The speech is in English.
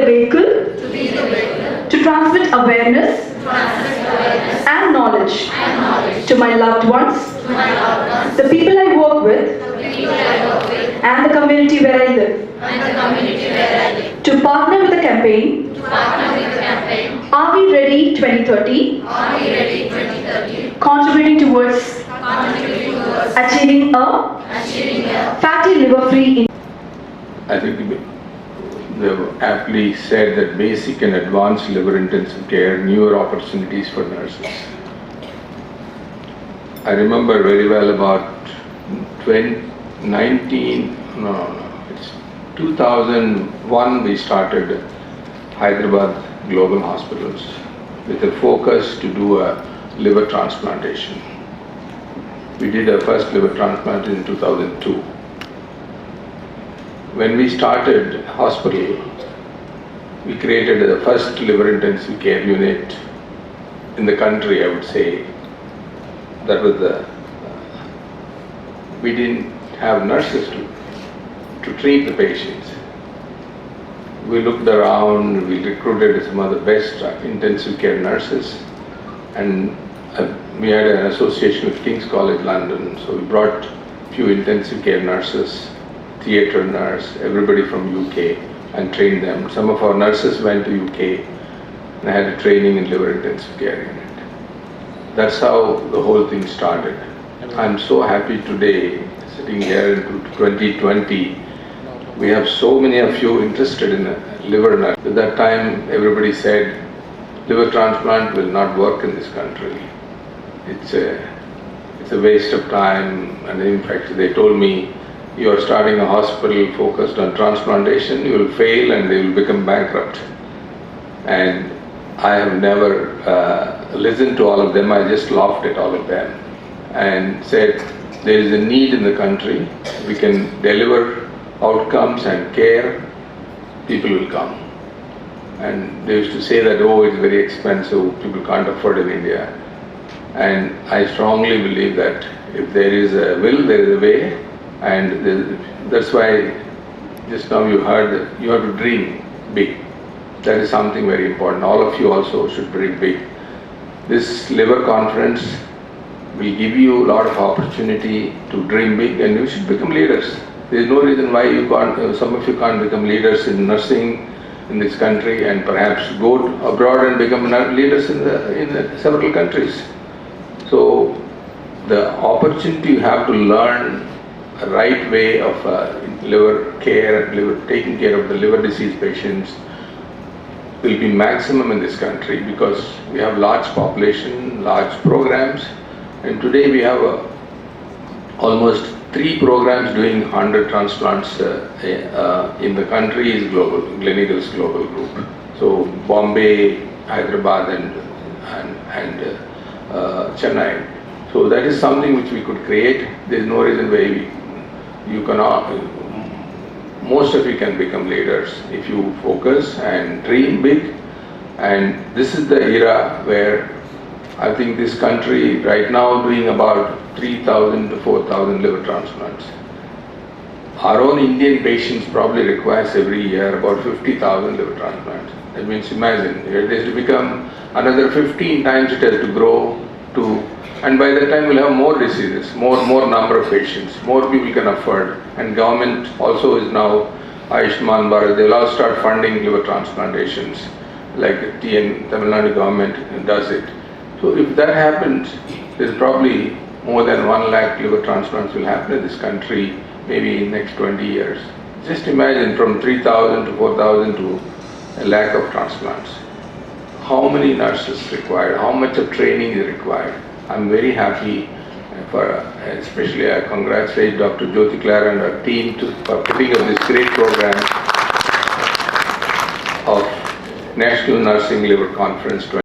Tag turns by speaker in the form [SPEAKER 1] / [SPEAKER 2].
[SPEAKER 1] vehicle to transmit awareness and knowledge to my loved ones, the people I work with, and the community where I live. To partner with the campaign, Are We Ready 2030, contributing towards achieving a fatty liver-free.
[SPEAKER 2] I think they've aptly said that basic and advanced liver intensive care, newer opportunities for nurses. I remember very well about 2001 we started Hyderabad Global Hospitals with a focus to do a liver transplantation. We did our first liver transplant in 2002. When we started hospital, we created the first liver intensive care unit in the country, I would say. That was we didn't have nurses to treat the patients. We looked around, we recruited some of the best intensive care nurses, and we had an association with King's College London, so we brought a few intensive care nurses, theatre nurse, everybody from UK, and trained them. Some of our nurses went to UK and had a training in liver intensive care unit. That's how the whole thing started. I'm so happy today, sitting here in 2020, we have so many of you interested in a liver nurse. At that time, everybody said, liver transplant will not work in this country. It's a waste of time, and in fact, they told me, you are starting a hospital focused on transplantation, you will fail and they will become bankrupt. And I have never listened to all of them, I just laughed at all of them and said, there is a need in the country, we can deliver outcomes and care, people will come. And they used to say that, oh, it's very expensive, people can't afford in India. And I strongly believe that if there is a will, there is a way. And that's why just now you heard that you have to dream big. That is something very important. All of you also should dream big. This liver conference will give you a lot of opportunity to dream big, and you should become leaders. There is no reason why you can't, some of you can't become leaders in nursing in this country and perhaps go abroad and become leaders in the several countries. So the opportunity you have to learn a right way of liver care, taking care of the liver disease patients will be maximum in this country because we have large population, large programs, and today we have almost 3 programs doing 100 transplants in the country is global, Gleneagles Global Group. So Bombay, Hyderabad and Chennai. So that is something which we could create. There is no reason why you cannot, most of you can become leaders if you focus and dream big. And this is the era where I think this country right now doing about 3,000 to 4,000 liver transplants. Our own Indian patients probably requires every year about 50,000 liver transplants. That means imagine, it has to become another 15 times it has to grow to, and by that time we'll have more diseases, more number of patients, more people can afford, and government also is now, Ayushman Bharat, they'll all start funding liver transplantations, like the Tamil Nadu government does it. So if that happens, there's probably more than 1 lakh liver transplants will happen in this country maybe in next 20 years. Just imagine from 3,000 to 4,000 to a lakh of transplants. How many nurses required, how much of training is required. I'm very happy especially I congratulate Dr. Jyoti Clara and her team for putting up this great program of National Nursing Liver Conference